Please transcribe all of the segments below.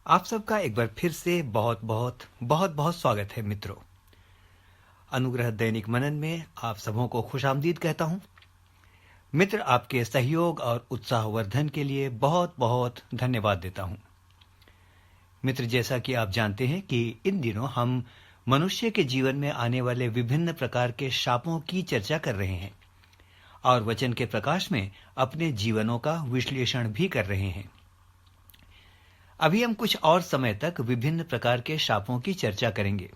आप सबका एक बार फिर से बहुत बहुत बहुत बहुत स्वागत है मित्रों। अनुग्रह दैनिक मनन में आप सबों को खुशामदीद कहता हूं। मित्र, आपके सहयोग और उत्साहवर्धन के लिए बहुत बहुत धन्यवाद देता हूं। मित्र, जैसा कि आप जानते हैं कि इन दिनों हम मनुष्य के जीवन में आने वाले विभिन्न प्रकार के शापों की चर्चा कर रहे हैं और वचन के प्रकाश में अपने जीवनों का विश्लेषण भी कर रहे हैं। अभी हम कुछ और समय तक विभिन्न प्रकार के शापों की चर्चा करेंगे।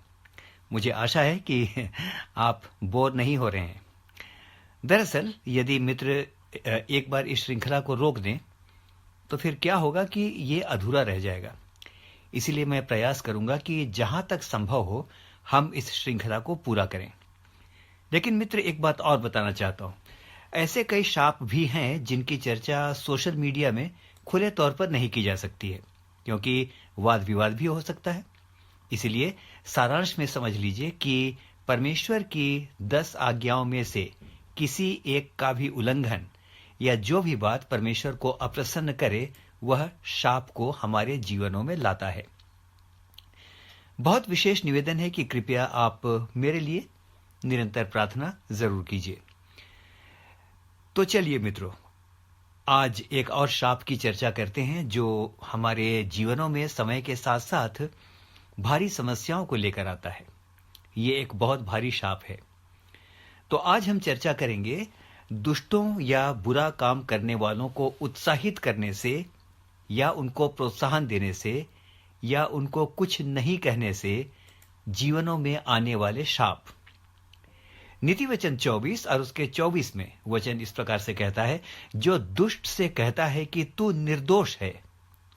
मुझे आशा है कि आप बोर नहीं हो रहे हैं। दरअसल यदि मित्र एक बार इस श्रृंखला को रोक दें तो फिर क्या होगा कि ये अधूरा रह जाएगा। इसीलिए मैं प्रयास करूंगा कि जहां तक संभव हो हम इस श्रृंखला को पूरा करें। लेकिन मित्र, एक बात और बताना चाहता हूं। ऐसे कई शाप भी हैं जिनकी चर्चा सोशल मीडिया में खुले तौर पर नहीं की जा सकती है, क्योंकि वाद विवाद भी हो सकता है। इसलिए सारांश में समझ लीजिए कि परमेश्वर की 10 आज्ञाओं में से किसी एक का भी उल्लंघन या जो भी बात परमेश्वर को अप्रसन्न करे वह शाप को हमारे जीवनों में लाता है। बहुत विशेष निवेदन है कि कृपया आप मेरे लिए निरंतर प्रार्थना जरूर कीजिए। तो चलिए मित्रों, आज एक और शाप की चर्चा करते हैं जो हमारे जीवनों में समय के साथ साथ भारी समस्याओं को लेकर आता है। ये एक बहुत भारी शाप है। तो आज हम चर्चा करेंगे दुष्टों या बुरा काम करने वालों को उत्साहित करने से या उनको प्रोत्साहन देने से या उनको कुछ नहीं कहने से जीवनों में आने वाले शाप। नीति वचन 24 और उसके 24 में वचन इस प्रकार से कहता है, जो दुष्ट से कहता है कि तू निर्दोष है,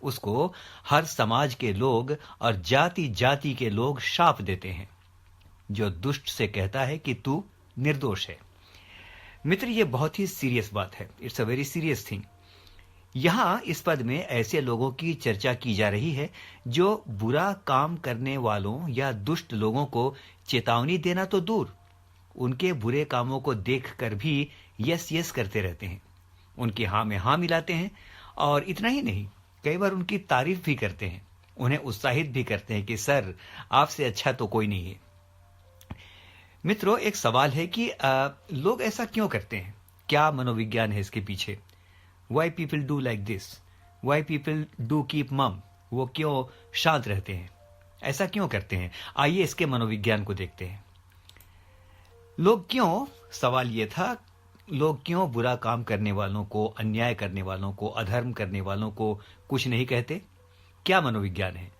उसको हर समाज के लोग और जाति जाति के लोग शाप देते हैं। जो दुष्ट से कहता है कि तू निर्दोष है। मित्र, ये बहुत ही सीरियस बात है। It's a very serious thing. यहां इस पद में ऐसे लोगों की चर्चा की जा रही है जो बुरा काम करने वालों या दुष्ट लोगों को चेतावनी देना तो दूर, उनके बुरे कामों को देखकर भी यस यस करते रहते हैं, उनकी हां में हां मिलाते हैं और इतना ही नहीं, कई बार उनकी तारीफ भी करते हैं, उन्हें उत्साहित भी करते हैं कि सर, आपसे अच्छा तो कोई नहीं है। मित्रों, एक सवाल है कि लोग ऐसा क्यों करते हैं? क्या मनोविज्ञान है इसके पीछे? Why people do like this? Why people do keep मम? वो क्यों शांत रहते हैं? ऐसा क्यों करते हैं? आइए इसके मनोविज्ञान को देखते हैं। लोग क्यों, सवाल ये था, लोग क्यों बुरा काम करने वालों को, अन्याय करने वालों को, अधर्म करने वालों को कुछ नहीं कहते? क्या मनोविज्ञान है?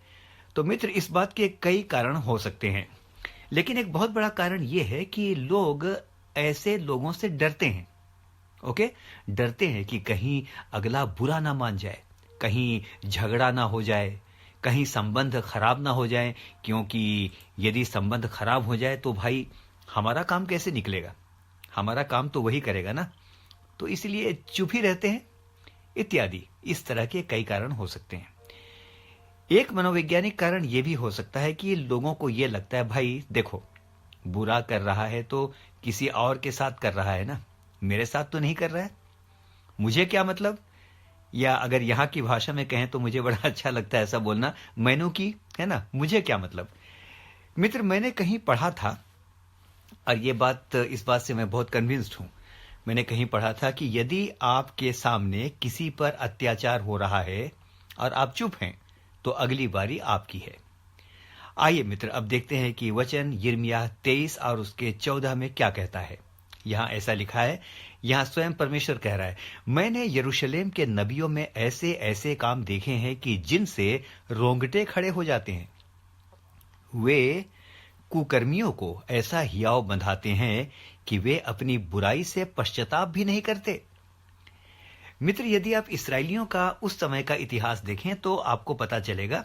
तो मित्र, इस बात के कई कारण हो सकते हैं, लेकिन एक बहुत बड़ा कारण यह है कि लोग ऐसे लोगों से डरते हैं। ओके, डरते हैं कि कहीं अगला बुरा ना मान जाए, कहीं झगड़ा ना हो जाए, कहीं संबंध खराब ना हो जाए, क्योंकि यदि संबंध खराब हो जाए तो भाई हमारा काम कैसे निकलेगा? हमारा काम तो वही करेगा ना। तो इसलिए चुप ही रहते हैं इत्यादि। इस तरह के कई कारण हो सकते हैं। एक मनोवैज्ञानिक कारण यह भी हो सकता है कि लोगों को यह लगता है, भाई देखो, बुरा कर रहा है तो किसी और के साथ कर रहा है ना, मेरे साथ तो नहीं कर रहा है, मुझे क्या मतलब? या अगर यहां की भाषा में कहें तो मुझे बड़ा अच्छा लगता है ऐसा बोलना, मैनू की, है ना, मुझे क्या मतलब। मित्र, मैंने कहीं पढ़ा था, और ये बात, इस बात से मैं बहुत कन्विंस्ड हूं, मैंने कहीं पढ़ा था कि यदि आपके सामने किसी पर अत्याचार हो रहा है और आप चुप हैं तो अगली बारी आपकी है। आइए मित्र, अब देखते हैं कि वचन यिर्मयाह 23 और उसके 14 में क्या कहता है। यहां ऐसा लिखा है, यहां स्वयं परमेश्वर कह रहा है, मैंने यरूशलेम के नबियों में ऐसे ऐसे काम देखे हैं कि जिनसे रोंगटे खड़े हो जाते हैं। वे कुकर्मियों को ऐसा हियाव बंधाते हैं कि वे अपनी बुराई से पश्चाताप भी नहीं करते। मित्र, यदि आप इस्राएलियों का उस समय का इतिहास देखें तो आपको पता चलेगा,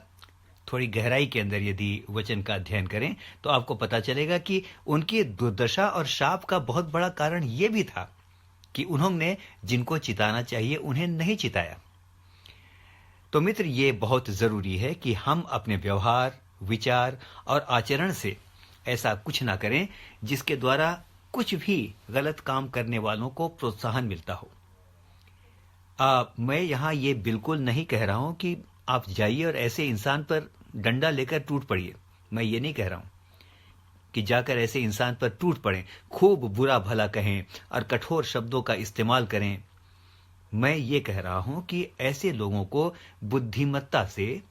थोड़ी गहराई के अंदर यदि वचन का अध्ययन करें तो आपको पता चलेगा कि उनकी दुर्दशा और शाप का बहुत बड़ा कारण यह भी था कि उन्होंने जिनको चिताना चाहिए उन्हें नहीं चिताया। तो मित्र, ये बहुत जरूरी है कि हम अपने व्यवहार, विचार और आचरण से ऐसा कुछ ना करें जिसके द्वारा कुछ भी गलत काम करने वालों को प्रोत्साहन मिलता हो। मैं यहां ये बिल्कुल नहीं कह रहा हूं कि आप जाइए और ऐसे इंसान पर डंडा लेकर टूट पड़िए। मैं ये नहीं कह रहा हूं कि जाकर ऐसे इंसान पर टूट पड़ें, खूब बुरा भला कहें और कठोर शब्दों का इस्तेमाल करें। मैं ये कह रहा हूं कि ऐसे लोगों को बुद्धिमत्ता से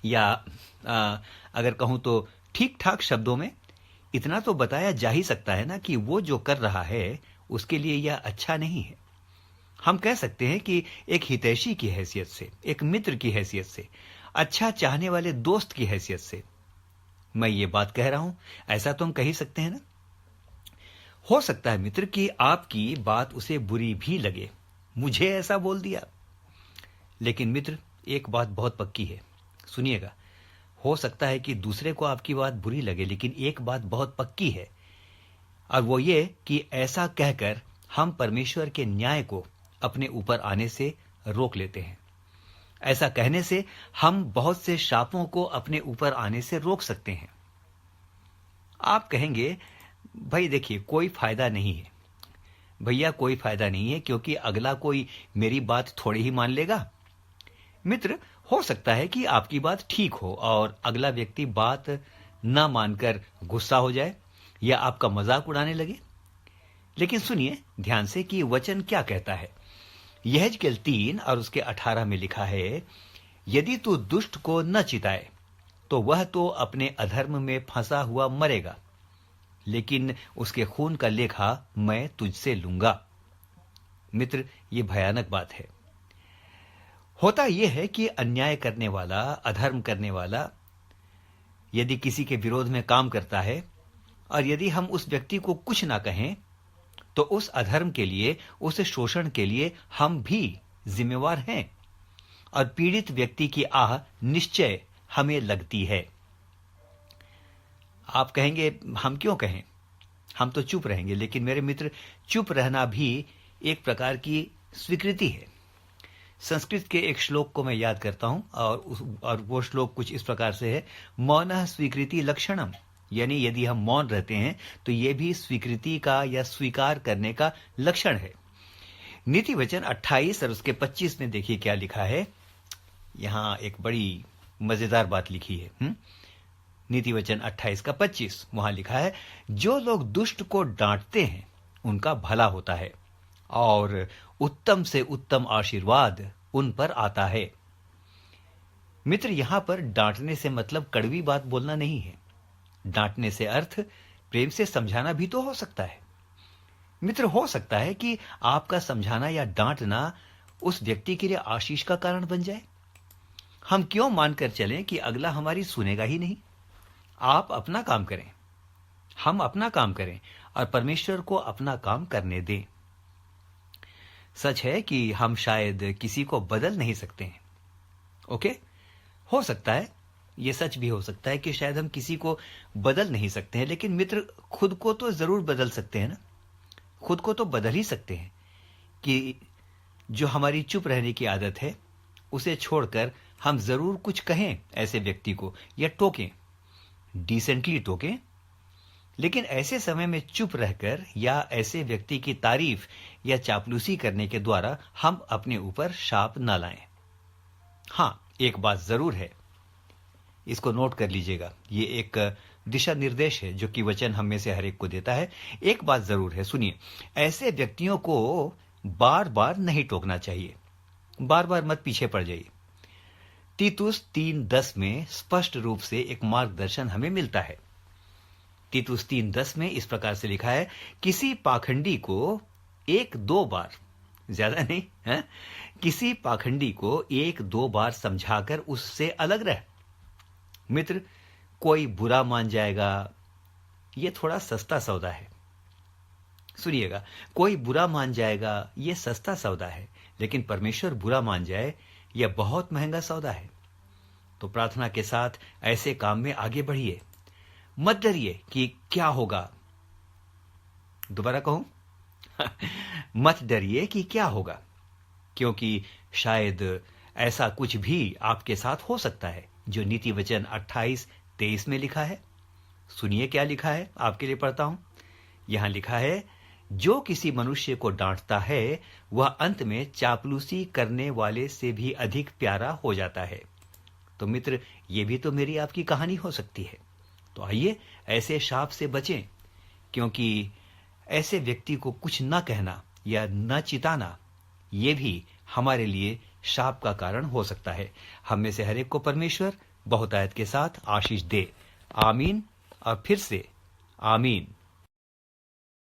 या अगर कहूं तो ठीक ठाक शब्दों में इतना तो बताया जा ही सकता है ना कि वो जो कर रहा है उसके लिए यह अच्छा नहीं है। हम कह सकते हैं कि एक हितैषी की हैसियत से, एक मित्र की हैसियत से, अच्छा चाहने वाले दोस्त की हैसियत से मैं ये बात कह रहा हूं। ऐसा तो हम कह ही सकते हैं ना। हो सकता है मित्र कि आपकी बात उसे बुरी भी लगे, मुझे ऐसा बोल दिया। लेकिन मित्र, एक बात बहुत पक्की है, सुनिएगा। हो सकता है कि दूसरे को आपकी बात बुरी लगे, लेकिन एक बात बहुत पक्की है, और वो ये कि ऐसा कहकर हम परमेश्वर के न्याय को अपने ऊपर आने से रोक लेते हैं। ऐसा कहने से हम बहुत से शापों को अपने ऊपर आने से रोक सकते हैं। आप कहेंगे, भाई देखिए, कोई फायदा नहीं है। भैया, कोई फायदा नहीं है, क्योंकि अगला कोई मेरी बात थोड़ी ही मान लेगा। मित्र, हो सकता है कि आपकी बात ठीक हो और अगला व्यक्ति बात ना मानकर गुस्सा हो जाए या आपका मजाक उड़ाने लगे। लेकिन सुनिए ध्यान से कि वचन क्या कहता है। यहेजकेल 3 और उसके 18 में लिखा है, यदि तू दुष्ट को न चिताए तो वह तो अपने अधर्म में फंसा हुआ मरेगा, लेकिन उसके खून का लेखा मैं तुझसे लूंगा। मित्र, यह भयानक बात है। होता यह है कि अन्याय करने वाला, अधर्म करने वाला यदि किसी के विरोध में काम करता है और यदि हम उस व्यक्ति को कुछ ना कहें तो उस अधर्म के लिए, उस शोषण के लिए हम भी जिम्मेवार हैं और पीड़ित व्यक्ति की आह निश्चय हमें लगती है। आप कहेंगे, हम क्यों कहें, हम तो चुप रहेंगे। लेकिन मेरे मित्र, चुप रहना भी एक प्रकार की स्वीकृति है। संस्कृत के एक श्लोक को मैं याद करता हूं और वो श्लोक कुछ इस प्रकार से है, मौनः स्वीकृति लक्षणम। यानी यदि हम मौन रहते हैं तो यह भी स्वीकृति का या स्वीकार करने का लक्षण है। नीति वचन 28 और उसके 25 में देखिए क्या लिखा है। यहां एक बड़ी मजेदार बात लिखी है। नीति वचन 28 का 25 वहां लिखा है, जो लोग दुष्ट को डांटते हैं उनका भला होता है और उत्तम से उत्तम आशीर्वाद उन पर आता है। मित्र, यहां पर डांटने से मतलब कड़वी बात बोलना नहीं है। डांटने से अर्थ प्रेम से समझाना भी तो हो सकता है। मित्र, हो सकता है कि आपका समझाना या डांटना उस व्यक्ति के लिए आशीष का कारण बन जाए। हम क्यों मानकर चलें कि अगला हमारी सुनेगा ही नहीं। आप अपना काम करें, हम अपना काम करें और परमेश्वर को अपना काम करने दें। सच है कि हम शायद किसी को बदल नहीं सकते हैं। ओके, हो सकता है, यह सच भी हो सकता है कि शायद हम किसी को बदल नहीं सकते हैं, लेकिन मित्र, खुद को तो जरूर बदल सकते हैं ना। खुद को तो बदल ही सकते हैं कि जो हमारी चुप रहने की आदत है उसे छोड़कर हम जरूर कुछ कहें ऐसे व्यक्ति को, या टोकें, डिसेंटली टोकें। लेकिन ऐसे समय में चुप रहकर या ऐसे व्यक्ति की तारीफ या चापलूसी करने के द्वारा हम अपने ऊपर शाप न लाएं। हां, एक बात जरूर है, इसको नोट कर लीजिएगा। ये एक दिशा निर्देश है जो कि वचन हम में से हर एक को देता है। एक बात जरूर है, सुनिए, ऐसे व्यक्तियों को बार बार नहीं टोकना चाहिए। बार बार मत पीछे पड़ जाइए। तीतुस 3:10 में स्पष्ट रूप से एक मार्गदर्शन हमें मिलता है। तीतुस 3:10 में इस प्रकार से लिखा है, किसी पाखंडी को 1-2 बार, ज्यादा नहीं है, किसी पाखंडी को 1-2 बार समझाकर उससे अलग रह। मित्र, कोई बुरा मान जाएगा, यह थोड़ा सस्ता सौदा है। सुनिएगा, कोई बुरा मान जाएगा, यह सस्ता सौदा है, लेकिन परमेश्वर बुरा मान जाए, यह बहुत महंगा सौदा है। तो प्रार्थना के साथ ऐसे काम में आगे बढ़िए। मत डरिए कि क्या होगा। दोबारा कहूं, मत डरिए कि क्या होगा, क्योंकि शायद ऐसा कुछ भी आपके साथ हो सकता है जो नीति वचन 28-23 में लिखा है। सुनिए क्या लिखा है, आपके लिए पढ़ता हूं। यहां लिखा है, जो किसी मनुष्य को डांटता है वह अंत में चापलूसी करने वाले से भी अधिक प्यारा हो जाता है। तो मित्र, ये भी तो मेरी आपकी कहानी हो सकती है। तो आइए ऐसे शाप से बचें, क्योंकि ऐसे व्यक्ति को कुछ न कहना या न चिताना, ये भी हमारे लिए शाप का कारण हो सकता है। हम में से हर एक को परमेश्वर बहुतायत के साथ आशीष दे। आमीन और फिर से आमीन।